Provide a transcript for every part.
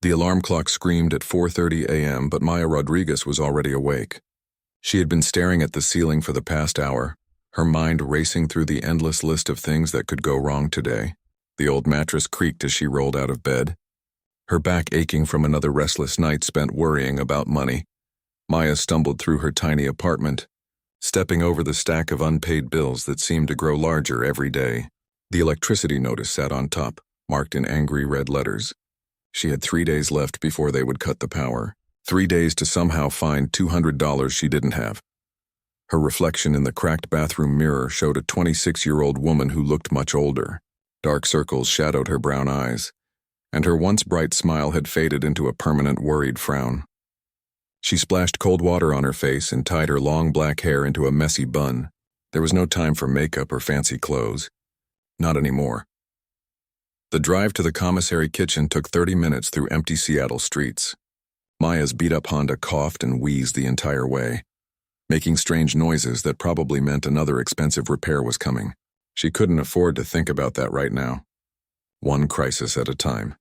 The alarm clock screamed at 4:30 a.m., but Maya Rodriguez was already awake. She had been staring at the ceiling for the past hour, her mind racing through the endless list of things that could go wrong today. The old mattress creaked as she rolled out of bed, her back aching from another restless night spent worrying about money. Maya stumbled through her tiny apartment, stepping over the stack of unpaid bills that seemed to grow larger every day. The electricity notice sat on top, marked in angry red letters. She had 3 days left before they would cut the power. 3 days to somehow find $200 she didn't have. Her reflection in the cracked bathroom mirror showed a 26-year-old woman who looked much older. Dark circles shadowed her brown eyes, and her once bright smile had faded into a permanent worried frown. She splashed cold water on her face and tied her long black hair into a messy bun. There was no time for makeup or fancy clothes. Not anymore. The drive to the commissary kitchen took 30 minutes through empty Seattle streets. Maya's beat-up Honda coughed and wheezed the entire way, making strange noises that probably meant another expensive repair was coming. She couldn't afford to think about that right now. One crisis at a time.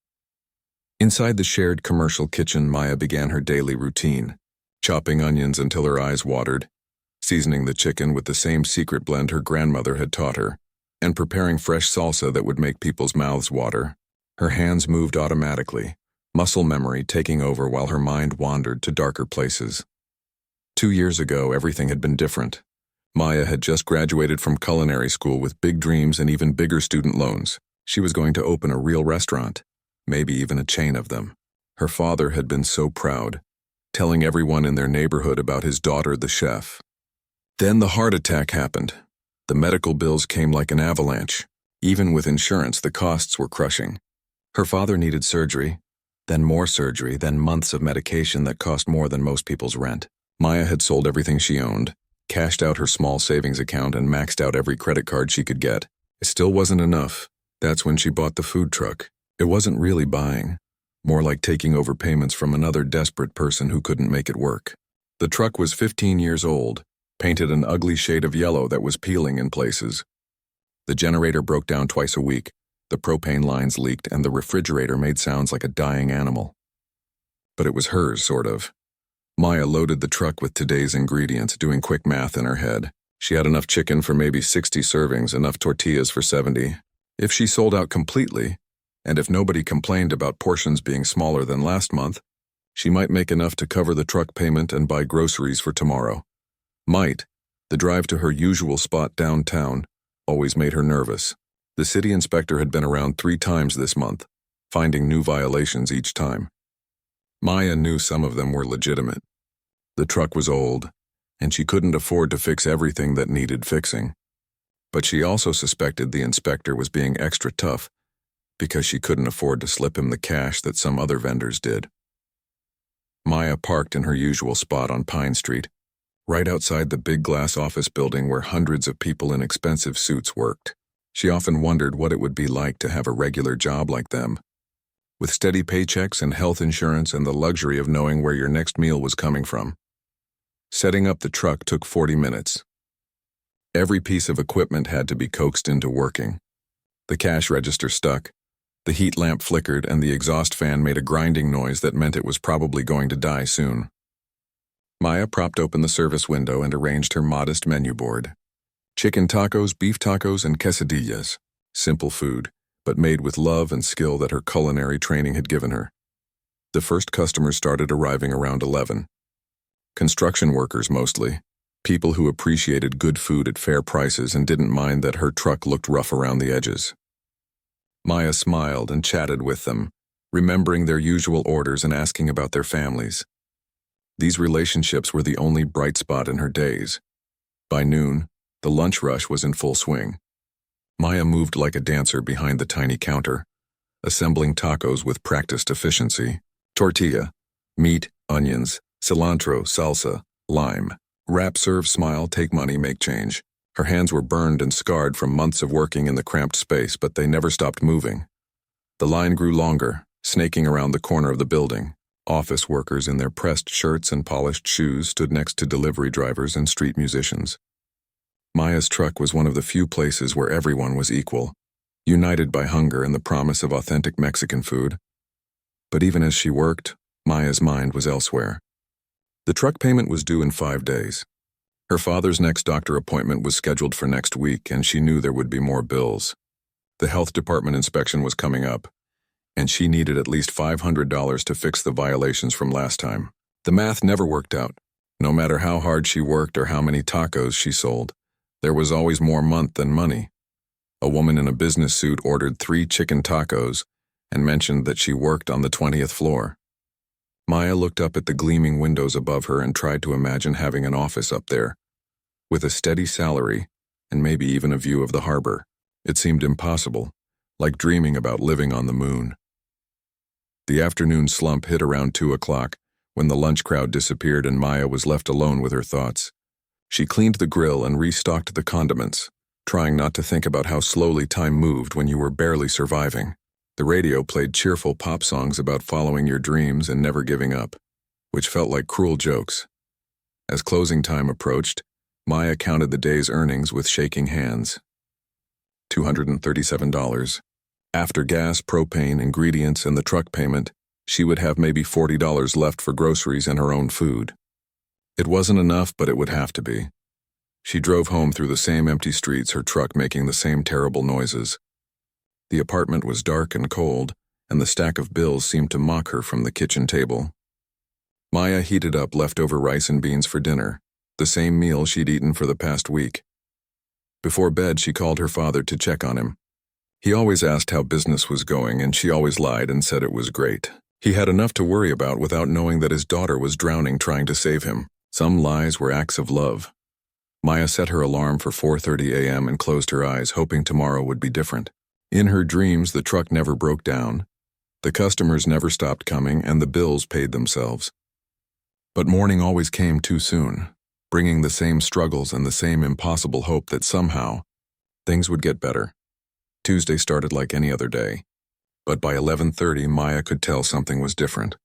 Inside the shared commercial kitchen, Maya began her daily routine, chopping onions until her eyes watered, seasoning the chicken with the same secret blend her grandmother had taught her, and preparing fresh salsa that would make people's mouths water. Her hands moved automatically, muscle memory taking over while her mind wandered to darker places. 2 years ago, everything had been different. Maya had just graduated from culinary school with big dreams and even bigger student loans. She was going to open a real restaurant, maybe even a chain of them. Her father had been so proud, telling everyone in their neighborhood about his daughter, the chef. Then the heart attack happened. The medical bills came like an avalanche. Even with insurance, the costs were crushing. Her father needed surgery, then more surgery, then months of medication that cost more than most people's rent. Maya had sold everything she owned, cashed out her small savings account, and maxed out every credit card she could get. It still wasn't enough. That's when she bought the food truck. It wasn't really buying, more like taking over payments from another desperate person who couldn't make it work. The truck was 15 years old, painted an ugly shade of yellow that was peeling in places. The generator broke down twice a week, the propane lines leaked, and the refrigerator made sounds like a dying animal. But it was hers, sort of. Maya loaded the truck with today's ingredients, doing quick math in her head. She had enough chicken for maybe 60 servings, enough tortillas for 70. If she sold out completely, and if nobody complained about portions being smaller than last month, she might make enough to cover the truck payment and buy groceries for tomorrow. Might. The drive to her usual spot downtown always made her nervous. The city inspector had been around 3 times this month, finding new violations each time. Maya knew some of them were legitimate. The truck was old, and she couldn't afford to fix everything that needed fixing. But she also suspected the inspector was being extra tough because she couldn't afford to slip him the cash that some other vendors did. Maya parked in her usual spot on Pine Street, right outside the big glass office building where hundreds of people in expensive suits worked. She often wondered what it would be like to have a regular job like them, with steady paychecks and health insurance and the luxury of knowing where your next meal was coming from. Setting up the truck took 40 minutes. Every piece of equipment had to be coaxed into working. The cash register stuck, the heat lamp flickered, and the exhaust fan made a grinding noise that meant it was probably going to die soon. Maya propped open the service window and arranged her modest menu board. Chicken tacos, beef tacos, and quesadillas. Simple food, but made with love and skill that her culinary training had given her. The first customers started arriving around 11. Construction workers mostly. People who appreciated good food at fair prices and didn't mind that her truck looked rough around the edges. Maya smiled and chatted with them, remembering their usual orders and asking about their families. These relationships were the only bright spot in her days. By noon, the lunch rush was in full swing. Maya moved like a dancer behind the tiny counter, assembling tacos with practiced efficiency. Tortilla, meat, onions, cilantro, salsa, lime. Wrap, serve, smile, take money, make change. Her hands were burned and scarred from months of working in the cramped space, but they never stopped moving. The line grew longer, snaking around the corner of the building. Office workers in their pressed shirts and polished shoes stood next to delivery drivers and street musicians. Maya's truck was one of the few places where everyone was equal, united by hunger and the promise of authentic Mexican food. But even as she worked, Maya's mind was elsewhere. The truck payment was due in 5 days. Her father's next doctor appointment was scheduled for next week, and she knew there would be more bills. The health department inspection was coming up, and she needed at least $500 to fix the violations from last time. The math never worked out. No matter how hard she worked or how many tacos she sold, there was always more month than money. A woman in a business suit ordered 3 chicken tacos and mentioned that she worked on the 20th floor. Maya looked up at the gleaming windows above her and tried to imagine having an office up there, with a steady salary and maybe even a view of the harbor. It seemed impossible, like dreaming about living on the moon. The afternoon slump hit around 2 o'clock when the lunch crowd disappeared and Maya was left alone with her thoughts. She cleaned the grill and restocked the condiments, trying not to think about how slowly time moved when you were barely surviving. The radio played cheerful pop songs about following your dreams and never giving up, which felt like cruel jokes. As closing time approached, Maya counted the day's earnings with shaking hands. $237. After gas, propane, ingredients, and the truck payment, she would have maybe $40 left for groceries and her own food. It wasn't enough, but it would have to be. She drove home through the same empty streets, her truck making the same terrible noises. The apartment was dark and cold, and the stack of bills seemed to mock her from the kitchen table. Maya heated up leftover rice and beans for dinner, the same meal she'd eaten for the past week. Before bed, she called her father to check on him. He always asked how business was going, and she always lied and said it was great. He had enough to worry about without knowing that his daughter was drowning trying to save him. Some lies were acts of love. Maya set her alarm for 4:30 a.m. and closed her eyes, hoping tomorrow would be different. In her dreams, the truck never broke down, the customers never stopped coming, and the bills paid themselves. But morning always came too soon, bringing the same struggles and the same impossible hope that somehow things would get better. Tuesday started like any other day, but by 11:30 Maya could tell something was different.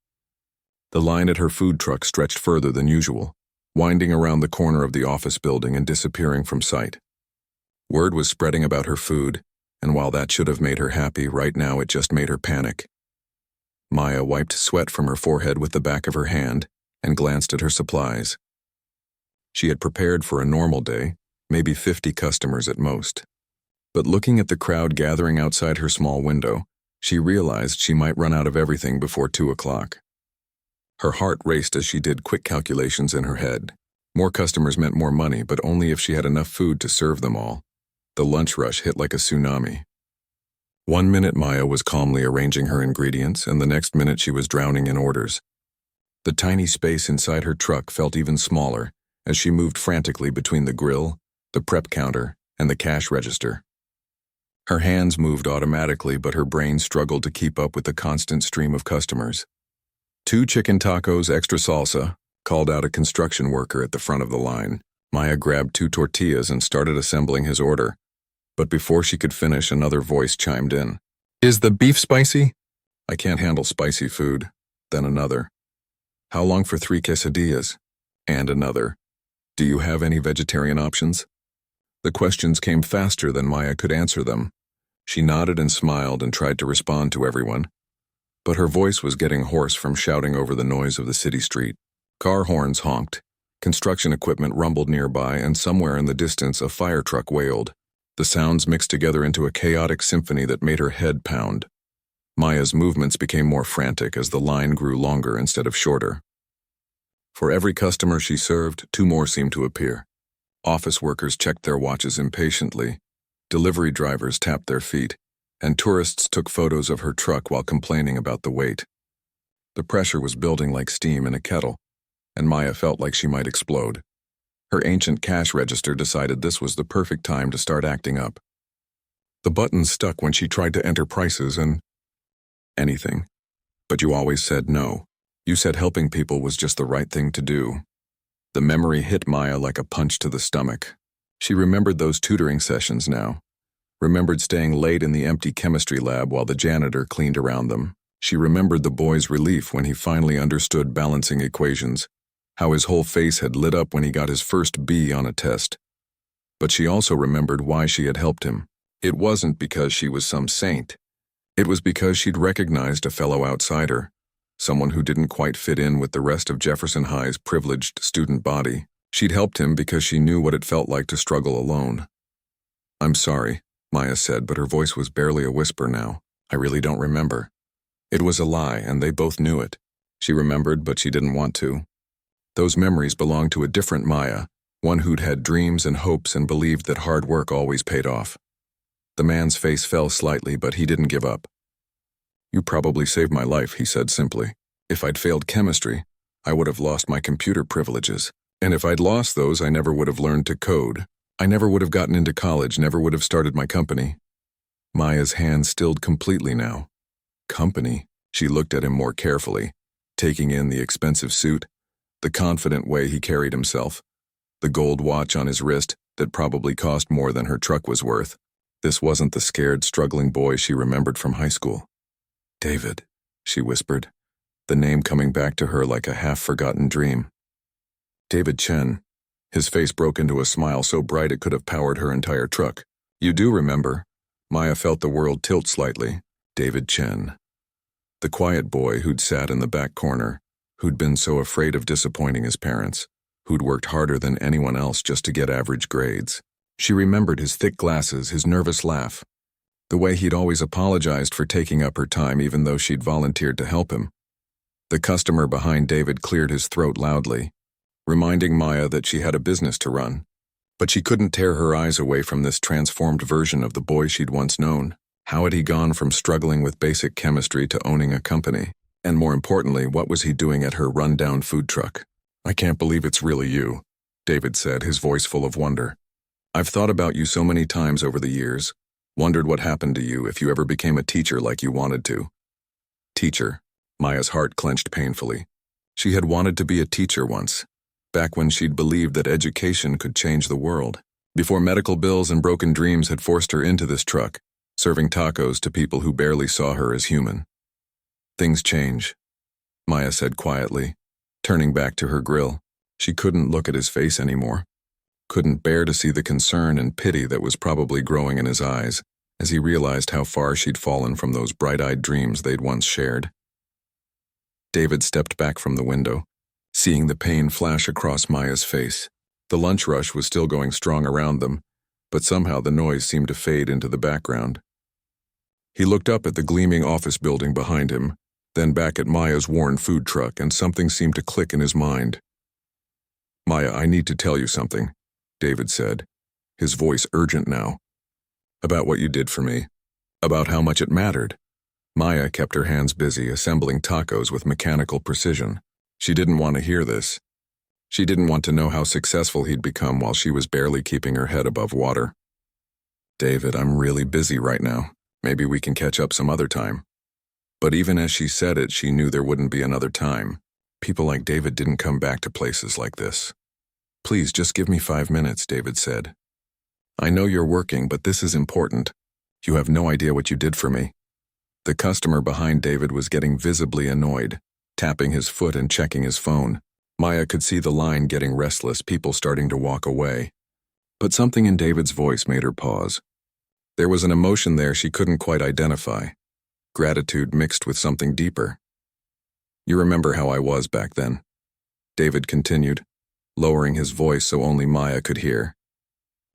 The line at her food truck stretched further than usual, winding around the corner of the office building and disappearing from sight. Word was spreading about her food, and while that should have made her happy, right now it just made her panic. Maya wiped sweat from her forehead with the back of her hand and glanced at her supplies. She had prepared for a normal day, maybe 50 customers at most. But looking at the crowd gathering outside her small window, she realized she might run out of everything before 2 o'clock. Her heart raced as she did quick calculations in her head. More customers meant more money, but only if she had enough food to serve them all. The lunch rush hit like a tsunami. 1 minute Maya was calmly arranging her ingredients, and the next minute she was drowning in orders. The tiny space inside her truck felt even smaller as she moved frantically between the grill, the prep counter, and the cash register. Her hands moved automatically, but her brain struggled to keep up with the constant stream of customers. 2 chicken tacos, extra salsa, called out a construction worker at the front of the line. Maya grabbed 2 tortillas and started assembling his order. But before she could finish, another voice chimed in. "Is the beef spicy?" "I can't handle spicy food." Then another. "How long for 3 quesadillas?" And another. "Do you have any vegetarian options?" The questions came faster than Maya could answer them. She nodded and smiled and tried to respond to everyone. But her voice was getting hoarse from shouting over the noise of the city street. Car horns honked. Construction equipment rumbled nearby, and somewhere in the distance a fire truck wailed. The sounds mixed together into a chaotic symphony that made her head pound. Maya's movements became more frantic as the line grew longer instead of shorter. For every customer she served, 2 more seemed to appear. Office workers checked their watches impatiently, delivery drivers tapped their feet, and tourists took photos of her truck while complaining about the wait. The pressure was building like steam in a kettle, and Maya felt like she might explode. Her ancient cash register decided this was the perfect time to start acting up. The button stuck when she tried to enter prices and anything. But you always said no. You said helping people was just the right thing to do. The memory hit Maya like a punch to the stomach. She remembered those tutoring sessions now. Remembered staying late in the empty chemistry lab while the janitor cleaned around them. She remembered the boy's relief when he finally understood balancing equations, how his whole face had lit up when he got his first B on a test. But she also remembered why she had helped him. It wasn't because she was some saint. It was because she'd recognized a fellow outsider, someone who didn't quite fit in with the rest of Jefferson High's privileged student body. She'd helped him because she knew what it felt like to struggle alone. "I'm sorry," Maya said, but her voice was barely a whisper now. "I really don't remember." It was a lie, and they both knew it. She remembered, but she didn't want to. Those memories belonged to a different Maya, one who'd had dreams and hopes and believed that hard work always paid off. The man's face fell slightly, but he didn't give up. "You probably saved my life," he said simply. "If I'd failed chemistry, I would have lost my computer privileges. And if I'd lost those, I never would have learned to code. I never would have gotten into college, never would have started my company." Maya's hand stilled completely now. Company? She looked at him more carefully, taking in the expensive suit, the confident way he carried himself, the gold watch on his wrist that probably cost more than her truck was worth. This wasn't the scared, struggling boy she remembered from high school. "David," she whispered, the name coming back to her like a half-forgotten dream. David Chen. His face broke into a smile so bright it could have powered her entire truck. "You do remember." Maya felt the world tilt slightly. David Chen. The quiet boy who'd sat in the back corner, who'd been so afraid of disappointing his parents, who'd worked harder than anyone else just to get average grades. She remembered his thick glasses, his nervous laugh, the way he'd always apologized for taking up her time even though she'd volunteered to help him. The customer behind David cleared his throat loudly, reminding Maya that she had a business to run. But she couldn't tear her eyes away from this transformed version of the boy she'd once known. How had he gone from struggling with basic chemistry to owning a company? And more importantly, what was he doing at her run-down food truck? "I can't believe it's really you," David said, his voice full of wonder. "I've thought about you so many times over the years, wondered what happened to you if you ever became a teacher like you wanted to." Teacher. Maya's heart clenched painfully. She had wanted to be a teacher once, back when she'd believed that education could change the world, before medical bills and broken dreams had forced her into this truck, serving tacos to people who barely saw her as human. "Things change," Maya said quietly, turning back to her grill. She couldn't look at his face anymore, couldn't bear to see the concern and pity that was probably growing in his eyes as he realized how far she'd fallen from those bright-eyed dreams they'd once shared. David stepped back from the window, seeing the pain flash across Maya's face. The lunch rush was still going strong around them, but somehow the noise seemed to fade into the background. He looked up at the gleaming office building behind him, then back at Maya's worn food truck, and something seemed to click in his mind. "Maya, I need to tell you something," David said, his voice urgent now. "About what you did for me. About how much it mattered." Maya kept her hands busy assembling tacos with mechanical precision. She didn't want to hear this. She didn't want to know how successful he'd become while she was barely keeping her head above water. "David, I'm really busy right now. Maybe we can catch up some other time." But even as she said it, she knew there wouldn't be another time. People like David didn't come back to places like this. "Please, just give me 5 minutes," David said. "I know you're working, but this is important. You have no idea what you did for me." The customer behind David was getting visibly annoyed, tapping his foot and checking his phone. Maya could see the line getting restless, people starting to walk away. But something in David's voice made her pause. There was an emotion there she couldn't quite identify, gratitude mixed with something deeper. "You remember how I was back then," David continued, lowering his voice so only Maya could hear.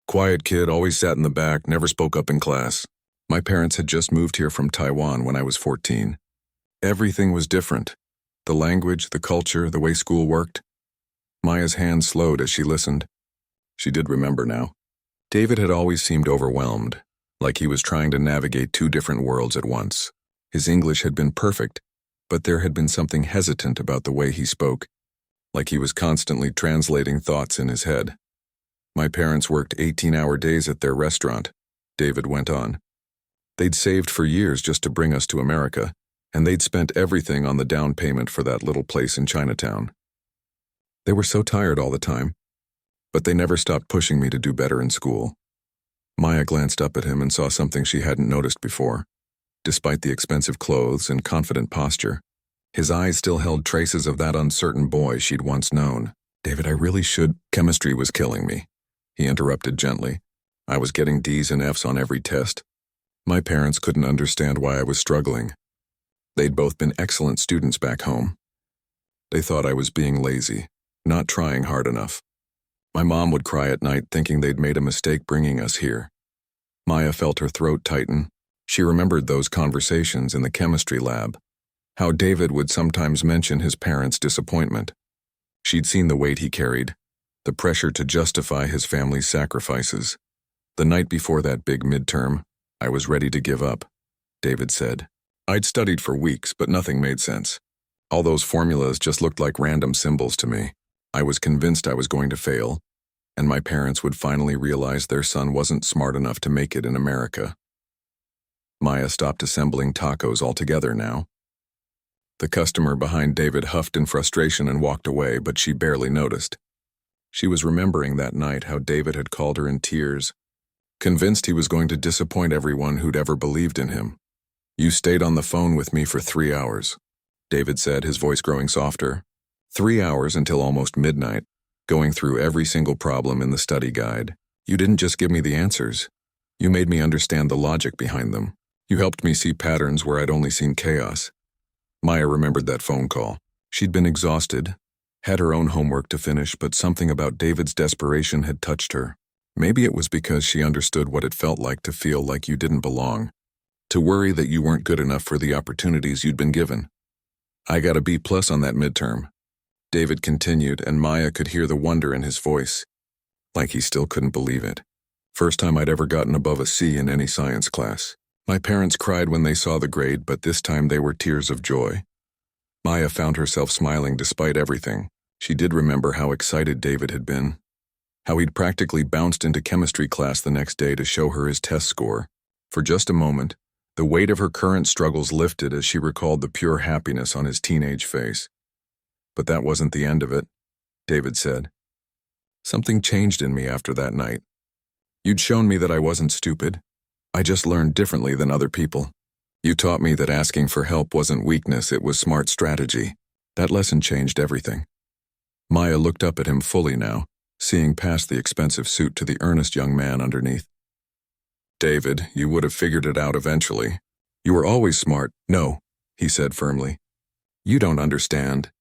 "Quiet kid, always sat in the back, never spoke up in class. My parents had just moved here from Taiwan when I was 14. Everything was different. The language, the culture, the way school worked." Maya's hand slowed as she listened. She did remember now. David had always seemed overwhelmed, like he was trying to navigate 2 different worlds at once. His English had been perfect, but there had been something hesitant about the way he spoke, like he was constantly translating thoughts in his head. "My parents worked 18-hour days at their restaurant," David went on. "They'd saved for years just to bring us to America, and they'd spent everything on the down payment for that little place in Chinatown. They were so tired all the time, but they never stopped pushing me to do better in school." Maya glanced up at him and saw something she hadn't noticed before. Despite the expensive clothes and confident posture, his eyes still held traces of that uncertain boy she'd once known. "David, I really should—" "Chemistry was killing me," he interrupted gently. "I was getting D's and F's on every test. My parents couldn't understand why I was struggling. They'd both been excellent students back home. They thought I was being lazy, not trying hard enough. My mom would cry at night thinking they'd made a mistake bringing us here. Maya felt her throat tighten. She remembered those conversations in the chemistry lab, how David would sometimes mention his parents' disappointment. She'd seen the weight he carried, the pressure to justify his family's sacrifices. The night before that big midterm, I was ready to give up, David said. I'd studied for weeks, but nothing made sense. All those formulas just looked like random symbols to me. I was convinced I was going to fail, and my parents would finally realize their son wasn't smart enough to make it in America. Maya stopped assembling tacos altogether now. The customer behind David huffed in frustration and walked away, but she barely noticed. She was remembering that night how David had called her in tears, convinced he was going to disappoint everyone who'd ever believed in him. "You stayed on the phone with me for 3 hours," David said, his voice growing softer. 3 hours until almost midnight, going through every single problem in the study guide. You didn't just give me the answers. You made me understand the logic behind them. You helped me see patterns where I'd only seen chaos. Maya remembered that phone call. She'd been exhausted, had her own homework to finish, but something about David's desperation had touched her. Maybe it was because she understood what it felt like to feel like you didn't belong, to worry that you weren't good enough for the opportunities you'd been given. "I got a B+ on that midterm," David continued, and Maya could hear the wonder in his voice, like he still couldn't believe it. "First time I'd ever gotten above a C in any science class. My parents cried when they saw the grade, but this time they were tears of joy." Maya found herself smiling despite everything. She did remember how excited David had been, how he'd practically bounced into chemistry class the next day to show her his test score. For just a moment, the weight of her current struggles lifted as she recalled the pure happiness on his teenage face. "But that wasn't the end of it," David said. "Something changed in me after that night. You'd shown me that I wasn't stupid. I just learned differently than other people. You taught me that asking for help wasn't weakness, it was smart strategy. That lesson changed everything." Maya looked up at him fully now, seeing past the expensive suit to the earnest young man underneath. "David, you would have figured it out eventually. You were always smart." "No," he said firmly. "You don't understand.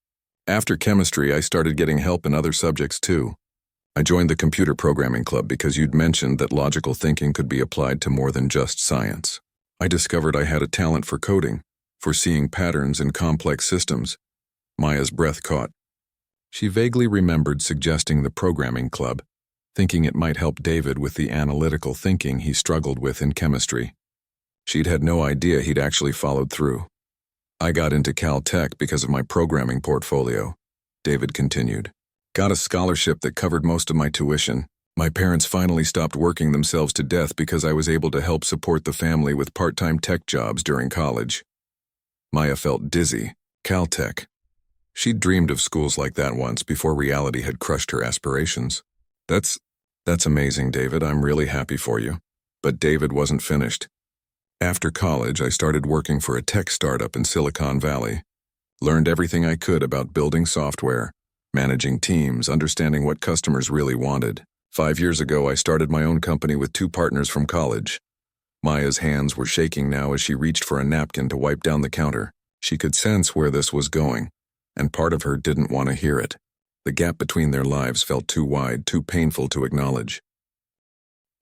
After chemistry, I started getting help in other subjects too. I joined the computer programming club because you'd mentioned that logical thinking could be applied to more than just science. I discovered I had a talent for coding, for seeing patterns in complex systems." Maya's breath caught. She vaguely remembered suggesting the programming club, thinking it might help David with the analytical thinking he struggled with in chemistry. She'd had no idea he'd actually followed through. "I got into Caltech because of my programming portfolio," David continued. "Got a scholarship that covered most of my tuition. My parents finally stopped working themselves to death because I was able to help support the family with part-time tech jobs during college." Maya felt dizzy. Caltech. She'd dreamed of schools like that once before reality had crushed her aspirations. That's amazing, David. I'm really happy for you." But David wasn't finished. "After college, I started working for a tech startup in Silicon Valley. Learned everything I could about building software, managing teams, understanding what customers really wanted. 5 years ago, I started my own company with 2 partners from college." Maya's hands were shaking now as she reached for a napkin to wipe down the counter. She could sense where this was going, and part of her didn't want to hear it. The gap between their lives felt too wide, too painful to acknowledge.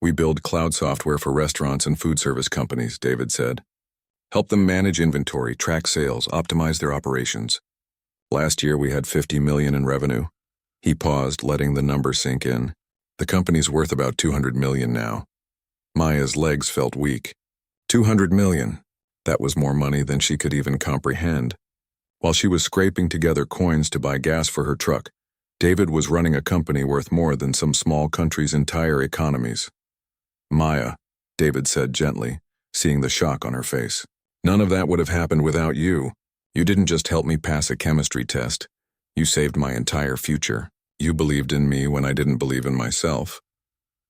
"We build cloud software for restaurants and food service companies," David said. "Help them manage inventory, track sales, optimize their operations. Last year we had $50 million in revenue." He paused, letting the number sink in. "The company's worth about $200 million now." Maya's legs felt weak. $200 million. That was more money than she could even comprehend. While she was scraping together coins to buy gas for her truck, David was running a company worth more than some small country's entire economies. "Maya," David said gently, seeing the shock on her face. "None of that would have happened without you. You didn't just help me pass a chemistry test. You saved my entire future. You believed in me when I didn't believe in myself."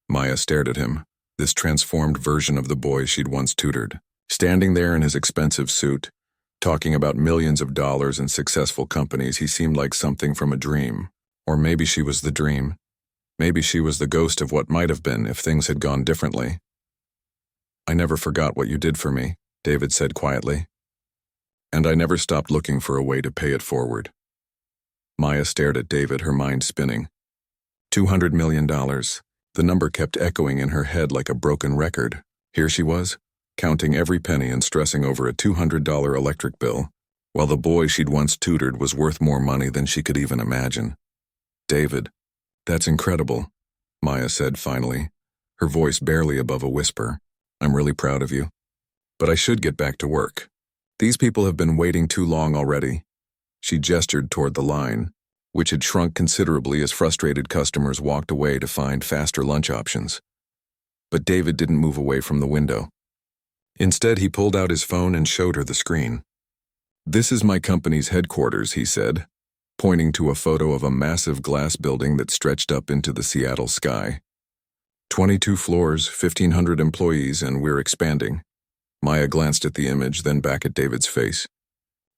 Maya stared at him, this transformed version of the boy she'd once tutored. Standing there in his expensive suit, talking about millions of dollars and successful companies, he seemed like something from a dream. Or maybe she was the dream. Maybe she was the ghost of what might have been if things had gone differently. "I never forgot what you did for me," David said quietly. And I never stopped looking for a way to pay it forward. Maya stared at David, her mind spinning. $200 million. The number kept echoing in her head like a broken record. Here she was, counting every penny and stressing over a $200 electric bill, while the boy she'd once tutored was worth more money than she could even imagine. David, that's incredible, Maya said finally, her voice barely above a whisper. I'm really proud of you. But I should get back to work. These people have been waiting too long already. She gestured toward the line, which had shrunk considerably as frustrated customers walked away to find faster lunch options. But David didn't move away from the window. Instead, he pulled out his phone and showed her the screen. This is my company's headquarters, he said, pointing to a photo of a massive glass building that stretched up into the Seattle sky. 22 floors, 1,500 employees, and we're expanding. Maya glanced at the image, then back at David's face.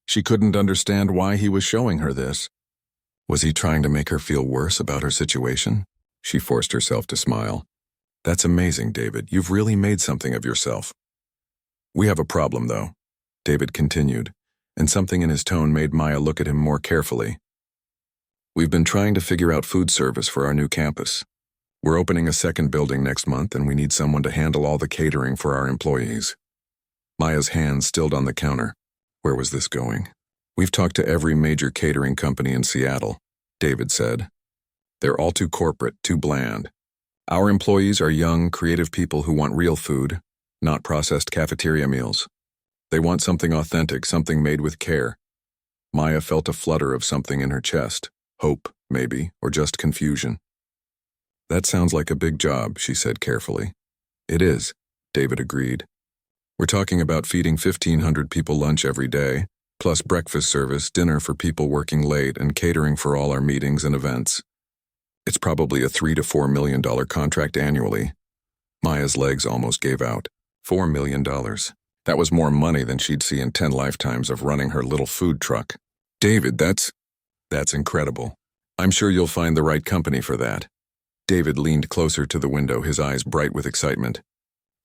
She couldn't understand why he was showing her this. Was he trying to make her feel worse about her situation? She forced herself to smile. That's amazing, David. You've really made something of yourself. We have a problem, though, David continued, and something in his tone made Maya look at him more carefully. We've been trying to figure out food service for our new campus. We're opening a second building next month, and we need someone to handle all the catering for our employees. Maya's hand stilled on the counter. Where was this going? We've talked to every major catering company in Seattle, David said. They're all too corporate, too bland. Our employees are young, creative people who want real food, not processed cafeteria meals. They want something authentic, something made with care. Maya felt a flutter of something in her chest. Hope, maybe, or just confusion. That sounds like a big job, she said carefully. It is, David agreed. We're talking about feeding 1,500 people lunch every day, plus breakfast service, dinner for people working late, and catering for all our meetings and events. It's probably a $3 to $4 million contract annually. Maya's legs almost gave out. $4 million. That was more money than she'd see in 10 lifetimes of running her little food truck. David, that's incredible. I'm sure you'll find the right company for that. David leaned closer to the window, his eyes bright with excitement.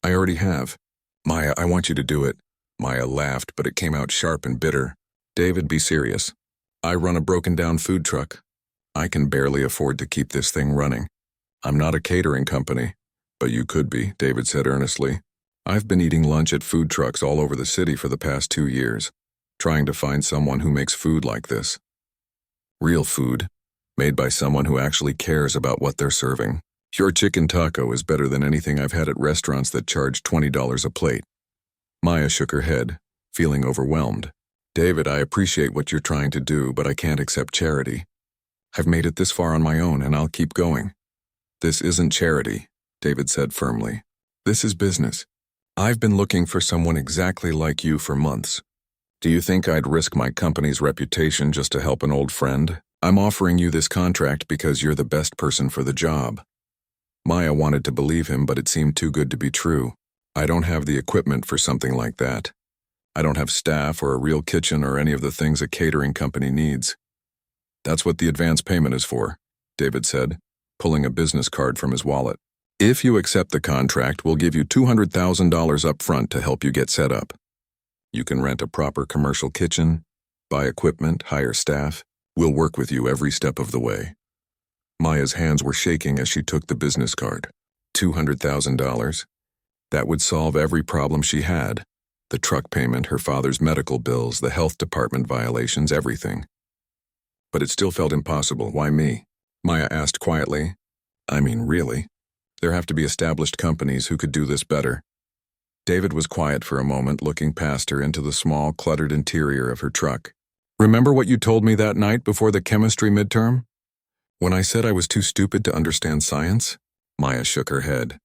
I already have. Maya, I want you to do it. Maya laughed, but it came out sharp and bitter. David, be serious. I run a broken-down food truck. I can barely afford to keep this thing running. I'm not a catering company. But you could be, David said earnestly. I've been eating lunch at food trucks all over the city for the past 2 years, trying to find someone who makes food like this. Real food, made by someone who actually cares about what they're serving. Your chicken taco is better than anything I've had at restaurants that charge $20 a plate. Maya shook her head, feeling overwhelmed. David, I appreciate what you're trying to do, but I can't accept charity. I've made it this far on my own, and I'll keep going. This isn't charity, David said firmly. This is business. I've been looking for someone exactly like you for months. Do you think I'd risk my company's reputation just to help an old friend? I'm offering you this contract because you're the best person for the job. Maya wanted to believe him, but it seemed too good to be true. I don't have the equipment for something like that. I don't have staff or a real kitchen or any of the things a catering company needs. That's what the advance payment is for, David said, pulling a business card from his wallet. If you accept the contract, we'll give you $200,000 up front to help you get set up. You can rent a proper commercial kitchen, buy equipment, hire staff. We'll work with you every step of the way. Maya's hands were shaking as she took the business card. $200,000? That would solve every problem she had. The truck payment, her father's medical bills, the health department violations, everything. But it still felt impossible. Why me? Maya asked quietly. I mean, really? There have to be established companies who could do this better. David was quiet for a moment, looking past her into the small, cluttered interior of her truck. Remember what you told me that night before the chemistry midterm? When I said I was too stupid to understand science? Maya shook her head.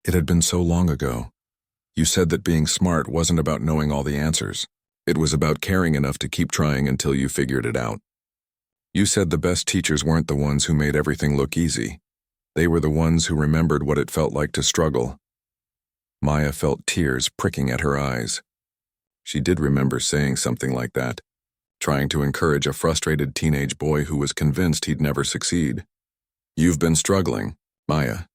It had been so long ago. You said that being smart wasn't about knowing all the answers. It was about caring enough to keep trying until you figured it out. You said the best teachers weren't the ones who made everything look easy. They were the ones who remembered what it felt like to struggle. Maya felt tears pricking at her eyes. She did remember saying something like that, trying to encourage a frustrated teenage boy who was convinced he'd never succeed. You've been struggling, Maya.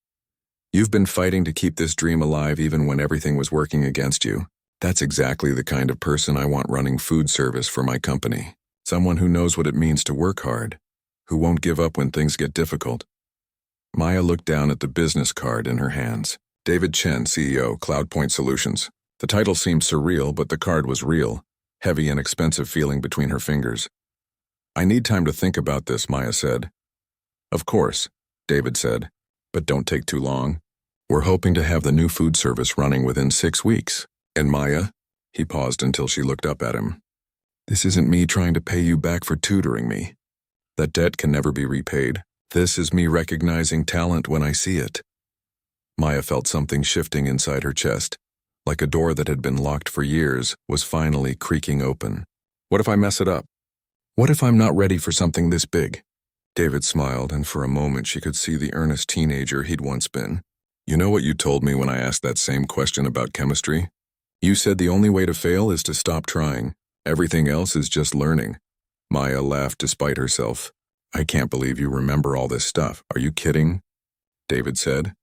You've been fighting to keep this dream alive even when everything was working against you. That's exactly the kind of person I want running food service for my company. Someone who knows what it means to work hard, who won't give up when things get difficult. Maya looked down at the business card in her hands. David Chen, CEO, CloudPoint Solutions. The title seemed surreal, but the card was real, heavy and expensive feeling between her fingers. I need time to think about this, Maya said. Of course, David said, but don't take too long. We're hoping to have the new food service running within 6 weeks. And Maya? He paused until she looked up at him. This isn't me trying to pay you back for tutoring me. That debt can never be repaid. This is me recognizing talent when I see it. Maya felt something shifting inside her chest, like a door that had been locked for years was finally creaking open. What if I mess it up? What if I'm not ready for something this big? David smiled, and for a moment she could see the earnest teenager he'd once been. You know what you told me when I asked that same question about chemistry? You said the only way to fail is to stop trying. Everything else is just learning. Maya laughed despite herself. I can't believe you remember all this stuff. Are you kidding? David said.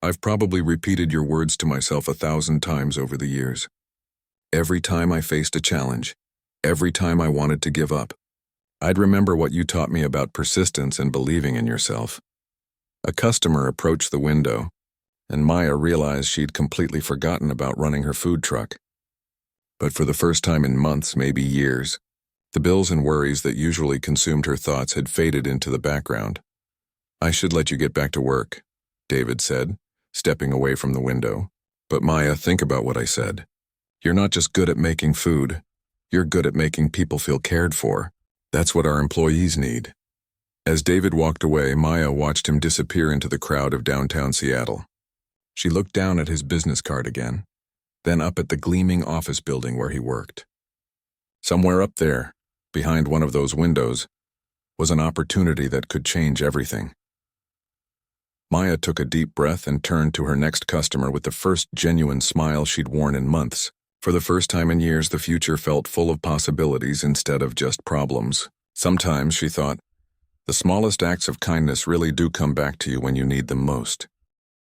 I've probably repeated your words to myself 1,000 times over the years. Every time I faced a challenge, every time I wanted to give up, I'd remember what you taught me about persistence and believing in yourself. A customer approached the window, and Maya realized she'd completely forgotten about running her food truck. But for the first time in months, maybe years, the bills and worries that usually consumed her thoughts had faded into the background. I should let you get back to work, David said, stepping away from the window. But Maya, think about what I said. You're not just good at making food. You're good at making people feel cared for. That's what our employees need. As David walked away, Maya watched him disappear into the crowd of downtown Seattle. She looked down at his business card again, then up at the gleaming office building where he worked. Somewhere up there, behind one of those windows, was an opportunity that could change everything. Maya took a deep breath and turned to her next customer with the first genuine smile she'd worn in months. For the first time in years, the future felt full of possibilities instead of just problems. Sometimes, she thought, the smallest acts of kindness really do come back to you when you need them most.